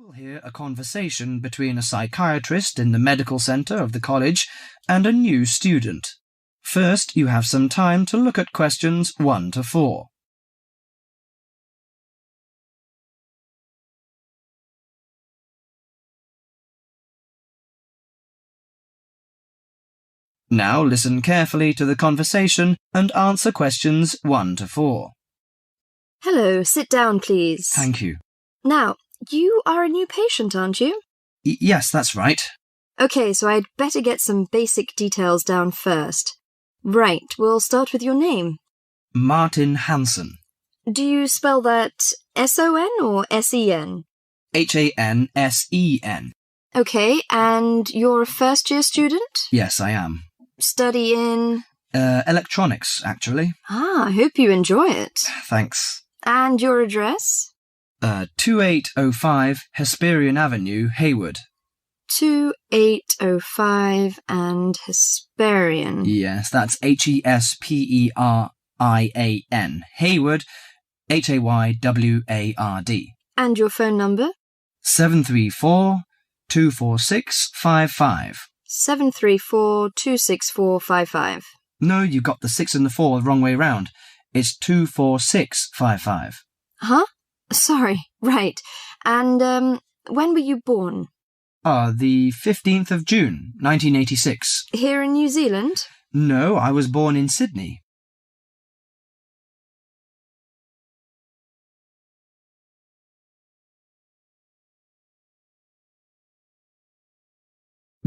You will hear a conversation between a psychiatrist in the medical centre of the college and a new student. First, you have some time to look at questions 1 to 4. Now listen carefully to the conversation and answer questions 1 to 4. Hello, sit down, please. Thank you. Now, you are a new patient, aren't you? Yes, that's right. Okay, so I'd better get some basic details down first. Right, we'll start with your name. Martin Hansen. Do you spell that S-O-N or S-E-N? Hansen. Okay, and you're a first-year student? Yes, I am. Study in? Electronics, actually. I hope you enjoy it. Thanks. And your address? 2805 Hesperian Avenue, Hayward. 2805 and Hesperian. Yes, that's Hesperian. Hayward, Hayward. And your phone number? 734-246-55. 734-264-55. No, you got the 6 and the 4 the wrong way round. It's 246-55. Huh? Sorry, right. And, when were you born? The 15th of June, 1986. Here in New Zealand? No, I was born in Sydney.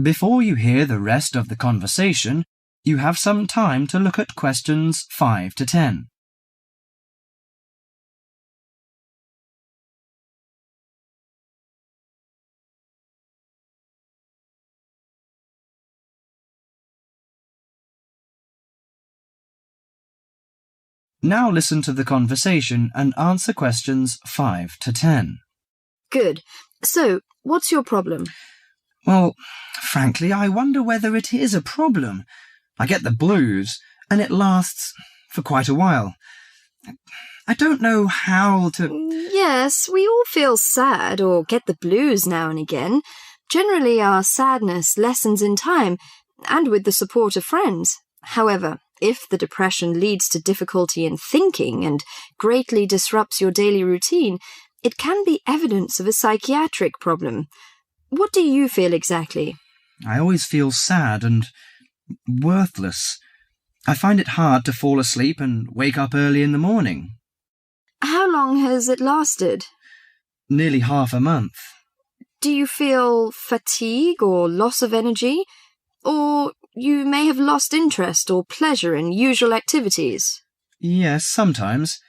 Before you hear the rest of the conversation, you have some time to look at questions 5 to 10. Now listen to the conversation and answer questions 5 to 10. Good. So, what's your problem? Well, frankly, I wonder whether it is a problem. I get the blues, and it lasts for quite a while. I don't know how to... Yes, we all feel sad or get the blues now and again. Generally, our sadness lessens in time, and with the support of friends. However, if the depression leads to difficulty in thinking and greatly disrupts your daily routine, it can be evidence of a psychiatric problem. What do you feel exactly? I always feel sad and worthless. I find it hard to fall asleep and wake up early in the morning. How long has it lasted? Nearly half a month. Do you feel fatigue or loss of energy? Or you may have lost interest or pleasure in usual activities? Yes, sometimes.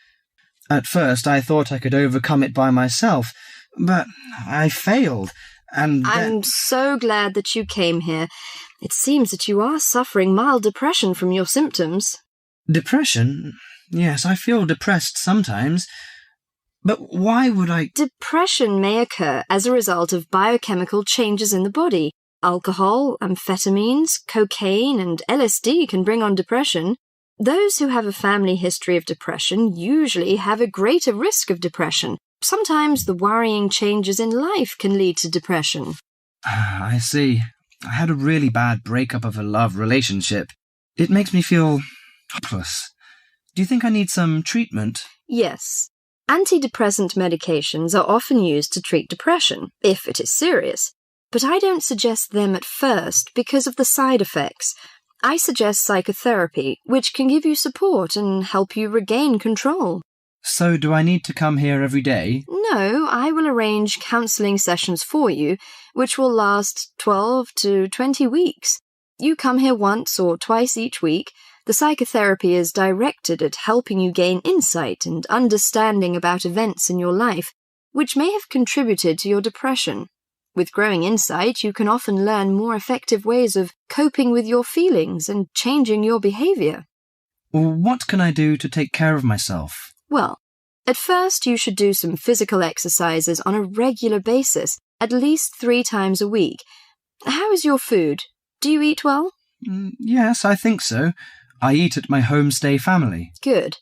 At first I thought I could overcome it by myself, but I failed, and I'm so glad that you came here. It seems that you are suffering mild depression from your symptoms. Depression? Yes, I feel depressed sometimes. But why would I... Depression may occur as a result of biochemical changes in the body. Alcohol, amphetamines, cocaine, and LSD can bring on depression. Those who have a family history of depression usually have a greater risk of depression. Sometimes the worrying changes in life can lead to depression. I see. I had a really bad breakup of a love relationship. It makes me feel hopeless. Do you think I need some treatment? Yes. Antidepressant medications are often used to treat depression, if it is serious. But I don't suggest them at first because of the side effects. I suggest psychotherapy, which can give you support and help you regain control. So do I need to come here every day? No, I will arrange counselling sessions for you, which will last 12 to 20 weeks. You come here once or twice each week. The psychotherapy is directed at helping you gain insight and understanding about events in your life, which may have contributed to your depression. With growing insight, you can often learn more effective ways of coping with your feelings and changing your behaviour. What can I do to take care of myself? Well, at first you should do some physical exercises on a regular basis, at least 3 times a week. How is your food? Do you eat well? Yes, I think so. I eat at my homestay family. Good.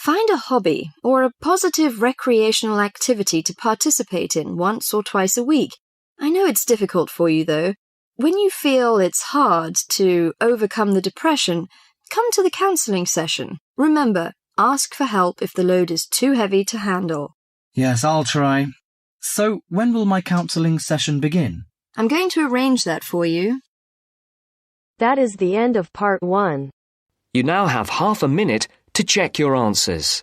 Find a hobby or a positive recreational activity to participate in once or twice a week. I know it's difficult for you, though. When you feel it's hard to overcome the depression, come to the counselling session. Remember, ask for help if the load is too heavy to handle. Yes, I'll try. So, when will my counselling session begin? I'm going to arrange that for you. That is the end of part 1. You now have half a minute to check your answers.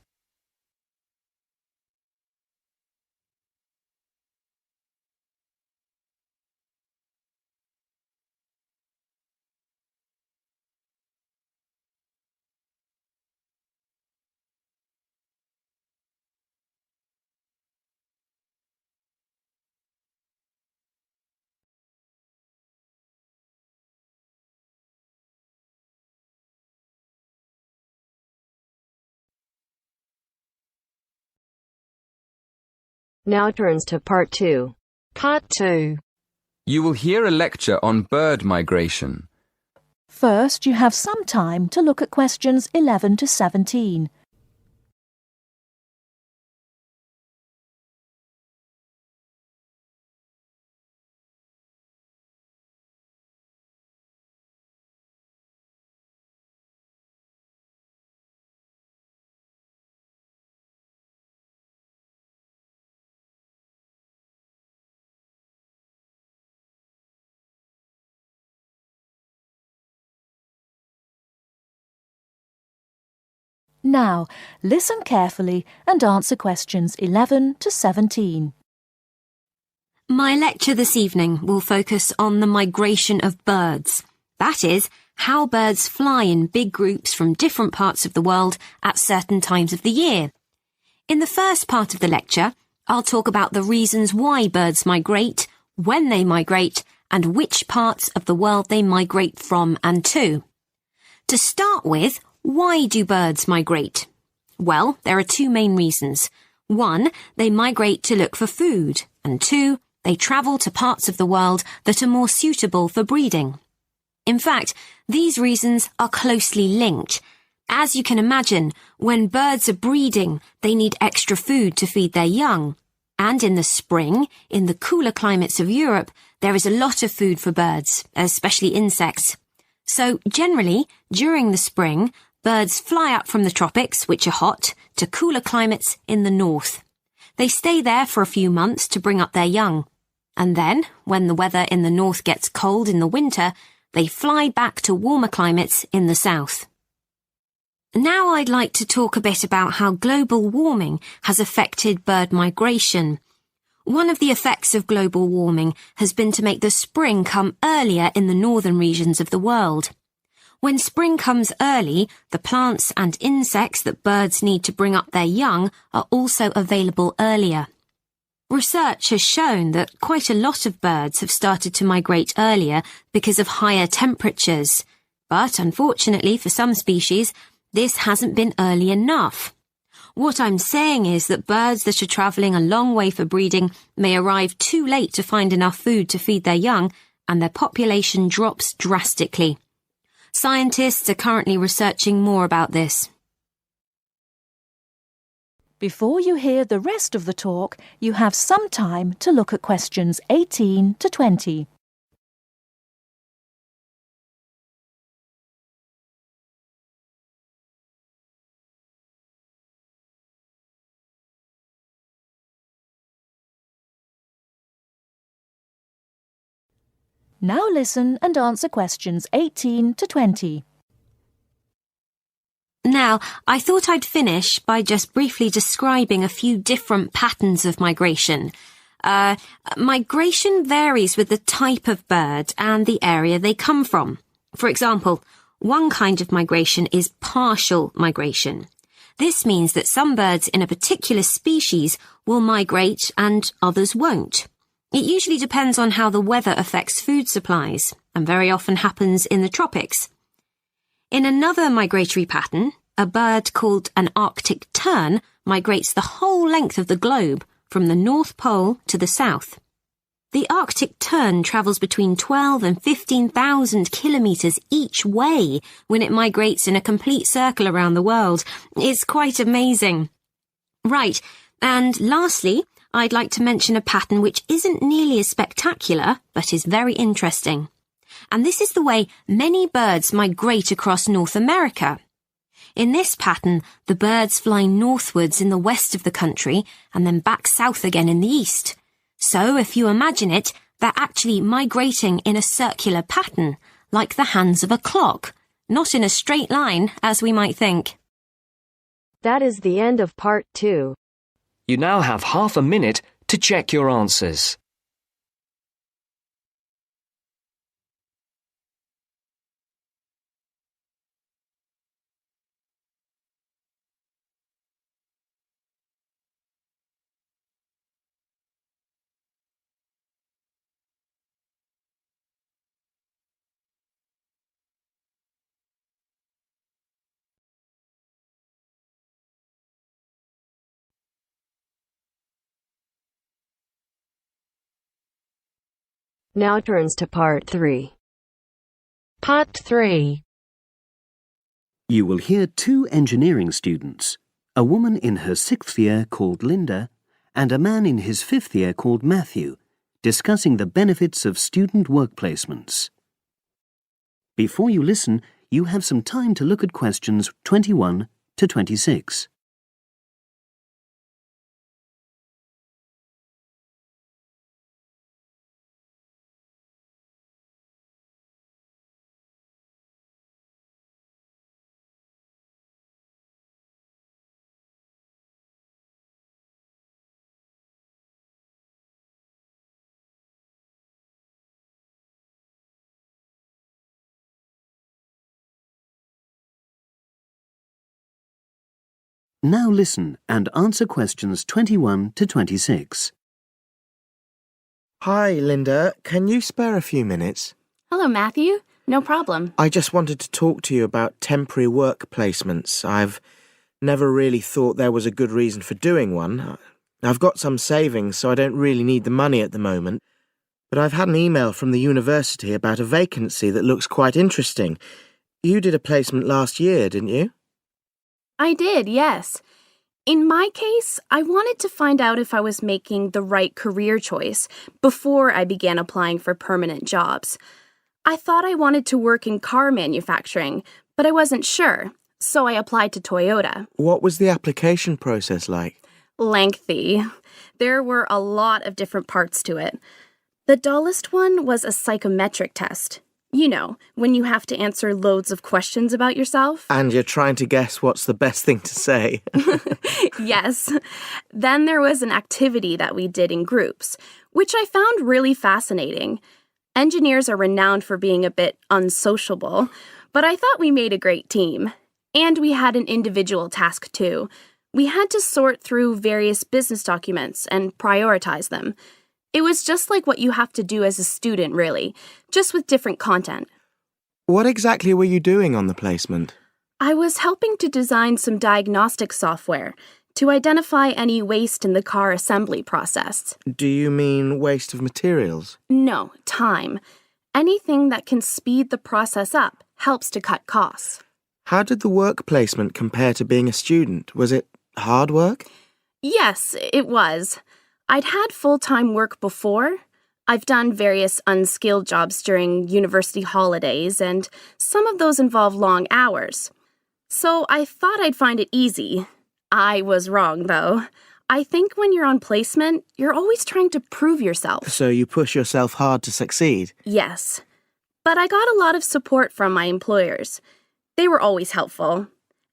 Now turns to part 2. Part 2. You will hear a lecture on bird migration. First, you have some time to look at questions 11 to 17. Now, listen carefully and answer questions 11 to 17. My lecture this evening will focus on the migration of birds. That is, how birds fly in big groups from different parts of the world at certain times of the year. In the first part of the lecture, I'll talk about the reasons why birds migrate, when they migrate, and which parts of the world they migrate from and to. To start with, why do birds migrate? Well, there are two main reasons. 1, they migrate to look for food, and 2, they travel to parts of the world that are more suitable for breeding. In fact, these reasons are closely linked. As you can imagine, when birds are breeding, they need extra food to feed their young. And in the spring, in the cooler climates of Europe, there is a lot of food for birds, especially insects. So, generally, during the spring, birds fly up from the tropics, which are hot, to cooler climates in the north. They stay there for a few months to bring up their young. And then, when the weather in the north gets cold in the winter, they fly back to warmer climates in the south. Now I'd like to talk a bit about how global warming has affected bird migration. One of the effects of global warming has been to make the spring come earlier in the northern regions of the world. When spring comes early, the plants and insects that birds need to bring up their young are also available earlier. Research has shown that quite a lot of birds have started to migrate earlier because of higher temperatures. But unfortunately for some species, this hasn't been early enough. What I'm saying is that birds that are travelling a long way for breeding may arrive too late to find enough food to feed their young, and their population drops drastically. Scientists are currently researching more about this. Before you hear the rest of the talk, you have some time to look at questions 18 to 20. Now listen and answer questions 18 to 20. Now, I thought I'd finish by just briefly describing a few different patterns of migration. Migration varies with the type of bird and the area they come from. For example, one kind of migration is partial migration. This means that some birds in a particular species will migrate and others won't. It usually depends on how the weather affects food supplies, and very often happens in the tropics. In another migratory pattern, a bird called an Arctic tern migrates the whole length of the globe, from the North Pole to the south. The Arctic tern travels between 12 and 15,000 kilometres each way when it migrates in a complete circle around the world. It's quite amazing. Right, and lastly, I'd like to mention a pattern which isn't nearly as spectacular, but is very interesting. And this is the way many birds migrate across North America. In this pattern, the birds fly northwards in the west of the country and then back south again in the east. So, if you imagine it, they're actually migrating in a circular pattern, like the hands of a clock, not in a straight line, as we might think. That is the end of part 2. You now have half a minute to check your answers. Now turns to part 3. Part 3. You will hear 2 engineering students, a woman in her 6th year called Linda and a man in his 5th year called Matthew, discussing the benefits of student work placements. Before you listen, you have some time to look at questions 21 to 26. Now listen and answer questions 21 to 26. Hi, Linda. Can you spare a few minutes? Hello, Matthew. No problem. I just wanted to talk to you about temporary work placements. I've never really thought there was a good reason for doing one. I've got some savings, so I don't really need the money at the moment. But I've had an email from the university about a vacancy that looks quite interesting. You did a placement last year, didn't you? I did, yes. In my case, I wanted to find out if I was making the right career choice before I began applying for permanent jobs. I thought I wanted to work in car manufacturing, but I wasn't sure, so I applied to Toyota. What was the application process like? Lengthy. There were a lot of different parts to it. The dullest one was a psychometric test. You know, when you have to answer loads of questions about yourself. And you're trying to guess what's the best thing to say. Yes. Then there was an activity that we did in groups, which I found really fascinating. Engineers are renowned for being a bit unsociable, but I thought we made a great team. And we had an individual task too. We had to sort through various business documents and prioritize them. It was just like what you have to do as a student, really, just with different content. What exactly were you doing on the placement? I was helping to design some diagnostic software to identify any waste in the car assembly process. Do you mean waste of materials? No, time. Anything that can speed the process up helps to cut costs. How did the work placement compare to being a student? Was it hard work? Yes, it was. I'd had full-time work before. I've done various unskilled jobs during university holidays, and some of those involve long hours. So I thought I'd find it easy. I was wrong, though. I think when you're on placement, you're always trying to prove yourself. So you push yourself hard to succeed? Yes. But I got a lot of support from my employers. They were always helpful.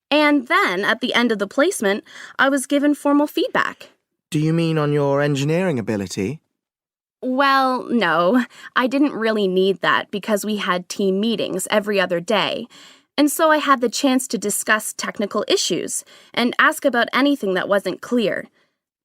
And then, at the end of the placement, I was given formal feedback. Do you mean on your engineering ability? Well, no. I didn't really need that because we had team meetings every other day. And so I had the chance to discuss technical issues and ask about anything that wasn't clear.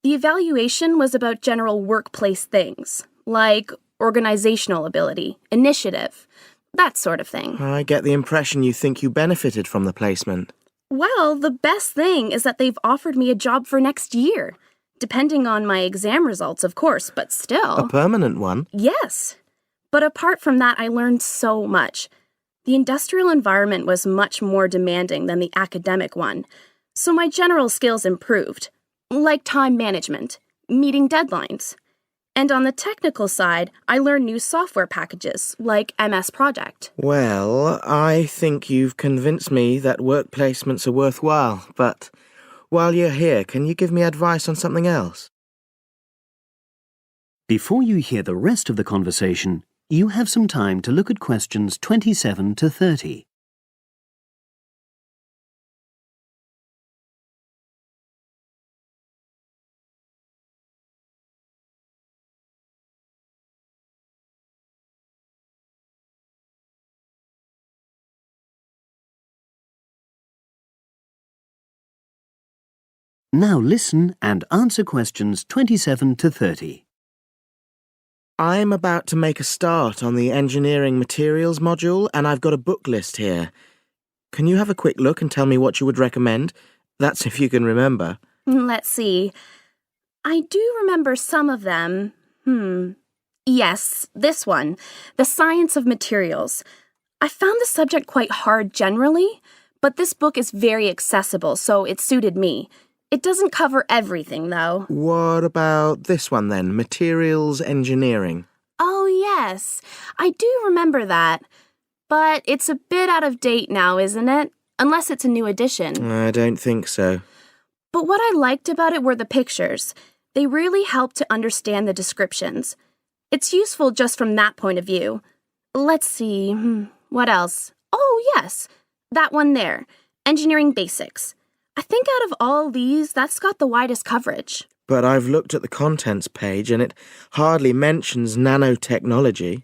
The evaluation was about general workplace things, like organizational ability, initiative, that sort of thing. I get the impression you think you benefited from the placement. Well, the best thing is that they've offered me a job for next year. Depending on my exam results, of course, but still. A permanent one? Yes. But apart from that, I learned so much. The industrial environment was much more demanding than the academic one, so my general skills improved, like time management, meeting deadlines. And on the technical side, I learned new software packages, like MS Project. Well, I think you've convinced me that work placements are worthwhile, but while you're here, can you give me advice on something else? Before you hear the rest of the conversation, you have some time to look at questions 27 to 30. Now listen and answer questions 27 to 30. I'm about to make a start on the engineering materials module, and I've got a book list here. Can you have a quick look and tell me what you would recommend? That's if you can remember. Let's see. I do remember some of them. Yes, this one, The Science of Materials. I found the subject quite hard generally, but this book is very accessible, so it suited me. It doesn't cover everything, though. What about this one then, Materials Engineering? Oh, yes. I do remember that. But it's a bit out of date now, isn't it? Unless it's a new edition. I don't think so. But what I liked about it were the pictures. They really helped to understand the descriptions. It's useful just from that point of view. Let's see, what else? Oh, yes, that one there, Engineering Basics. I think out of all these, that's got the widest coverage. But I've looked at the contents page and it hardly mentions nanotechnology.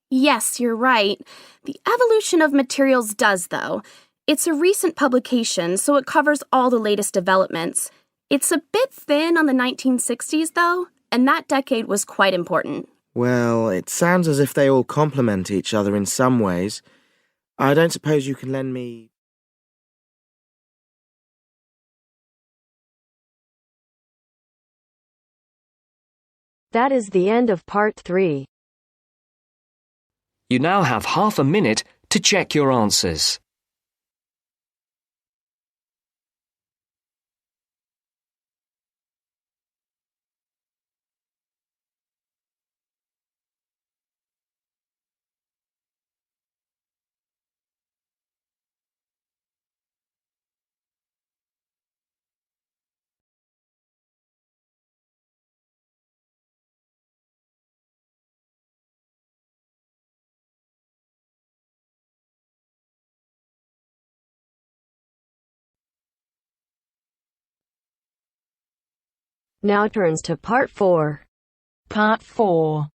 Yes, you're right. The evolution of materials does, though. It's a recent publication, so it covers all the latest developments. It's a bit thin on the 1960s, though, and that decade was quite important. Well, it sounds as if they all complement each other in some ways. I don't suppose you can lend me... That is the end of part 3. You now have half a minute to check your answers. Now turns to part 4. Part 4.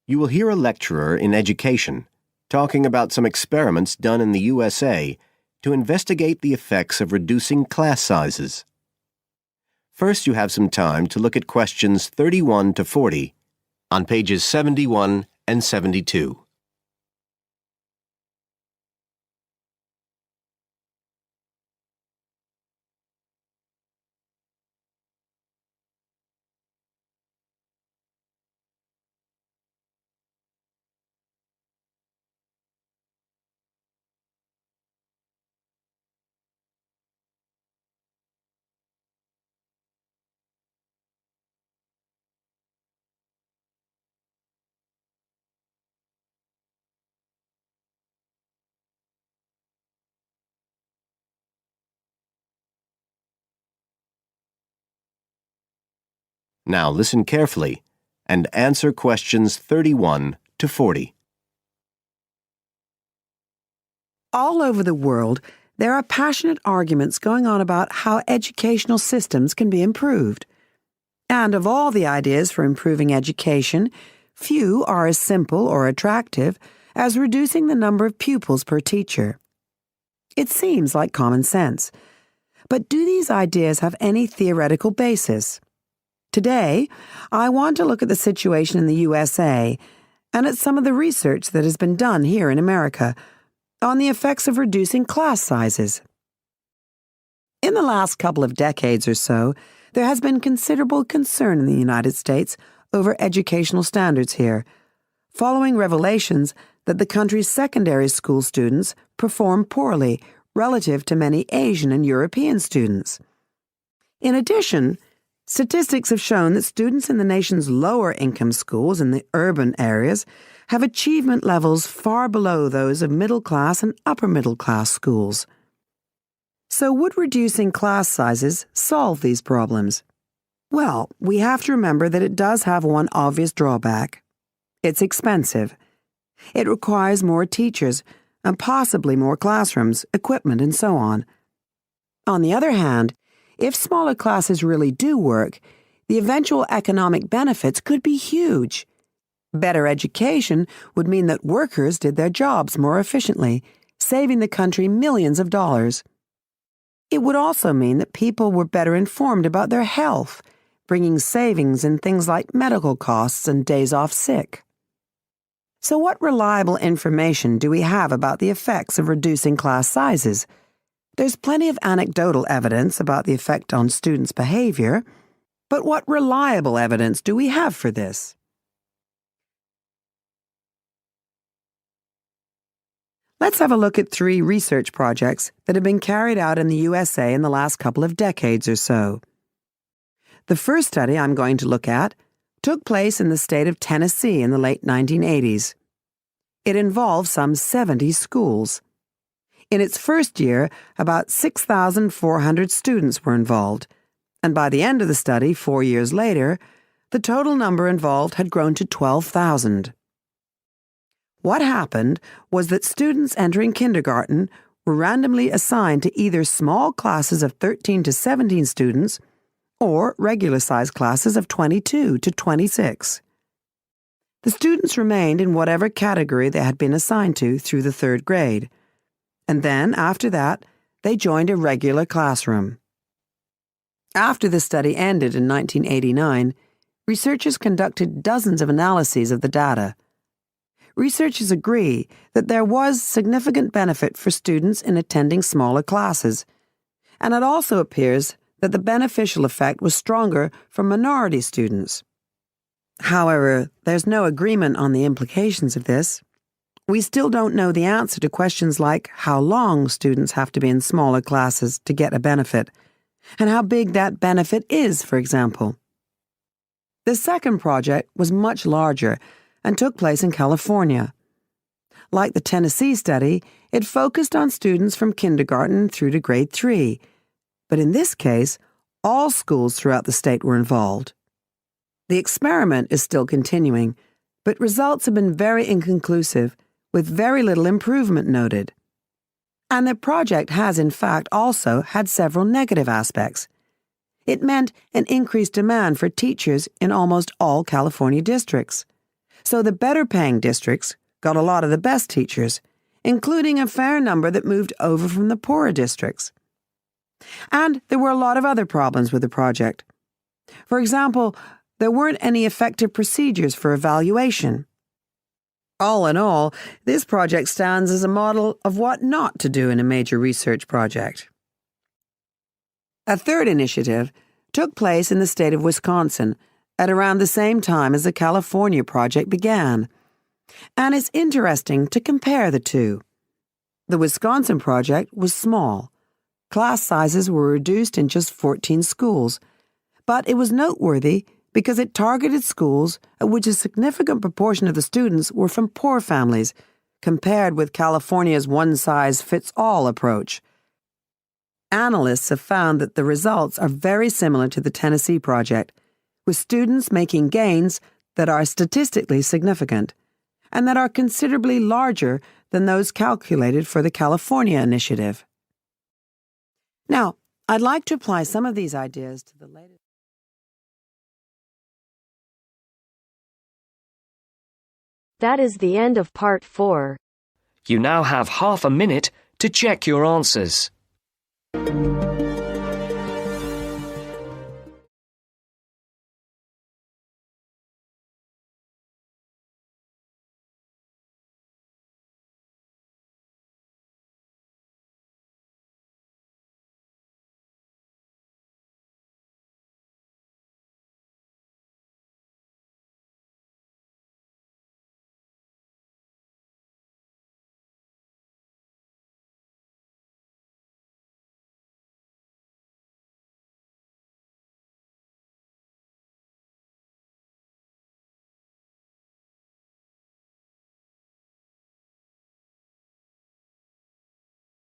You will hear a lecturer in education talking about some experiments done in the USA to investigate the effects of reducing class sizes. First, you have some time to look at questions 31 to 40 on pages 71 and 72. Now listen carefully and answer questions 31 to 40. All over the world, there are passionate arguments going on about how educational systems can be improved. And of all the ideas for improving education, few are as simple or attractive as reducing the number of pupils per teacher. It seems like common sense. But do these ideas have any theoretical basis? Today, I want to look at the situation in the USA and at some of the research that has been done here in America on the effects of reducing class sizes. In the last couple of decades or so, There has been considerable concern in the United States over educational standards here, following revelations that the country's secondary school students perform poorly relative to many Asian and European students. In addition, statistics have shown that students in the nation's lower-income schools in the urban areas have achievement levels far below those of middle-class and upper-middle-class schools. So would reducing class sizes solve these problems? Well, we have to remember that it does have one obvious drawback. It's expensive. It requires more teachers and possibly more classrooms, equipment, and so on. On the other hand, if smaller classes really do work, the eventual economic benefits could be huge. Better education would mean that workers did their jobs more efficiently, saving the country millions of dollars. It would also mean that people were better informed about their health, bringing savings in things like medical costs and days off sick. So what reliable information do we have about the effects of reducing class sizes? There's plenty of anecdotal evidence about the effect on students' behavior, but what reliable evidence do we have for this? Let's have a look at 3 research projects that have been carried out in the USA in the last couple of decades or so. The first study I'm going to look at took place in the state of Tennessee in the late 1980s. It involved some 70 schools. In its first year, about 6,400 students were involved, and by the end of the study, 4 years later, the total number involved had grown to 12,000. What happened was that students entering kindergarten were randomly assigned to either small classes of 13 to 17 students or regular-sized classes of 22 to 26. The students remained in whatever category they had been assigned to through the 3rd grade, and then, after that, they joined a regular classroom. After the study ended in 1989, researchers conducted dozens of analyses of the data. Researchers agree that there was significant benefit for students in attending smaller classes, and it also appears that the beneficial effect was stronger for minority students. However, there's no agreement on the implications of this. We still don't know the answer to questions like how long students have to be in smaller classes to get a benefit, and how big that benefit is, for example. The second project was much larger and took place in California. Like the Tennessee study, it focused on students from kindergarten through to grade 3, but in this case, all schools throughout the state were involved. The experiment is still continuing, but results have been very inconclusive, with very little improvement noted. And the project has, in fact, also had several negative aspects. It meant an increased demand for teachers in almost all California districts. So the better-paying districts got a lot of the best teachers, including a fair number that moved over from the poorer districts. And there were a lot of other problems with the project. For example, there weren't any effective procedures for evaluation. All in all, this project stands as a model of what not to do in a major research project. A third initiative took place in the state of Wisconsin at around the same time as the California project began, and it's interesting to compare the two. The Wisconsin project was small. Class sizes were reduced in just 14 schools, but it was noteworthy because it targeted schools at which a significant proportion of the students were from poor families, compared with California's one-size-fits-all approach. Analysts have found that the results are very similar to the Tennessee project, with students making gains that are statistically significant, and that are considerably larger than those calculated for the California initiative. Now, I'd like to apply some of these ideas to the latest. That is the end of part 4. You now have half a minute to check your answers.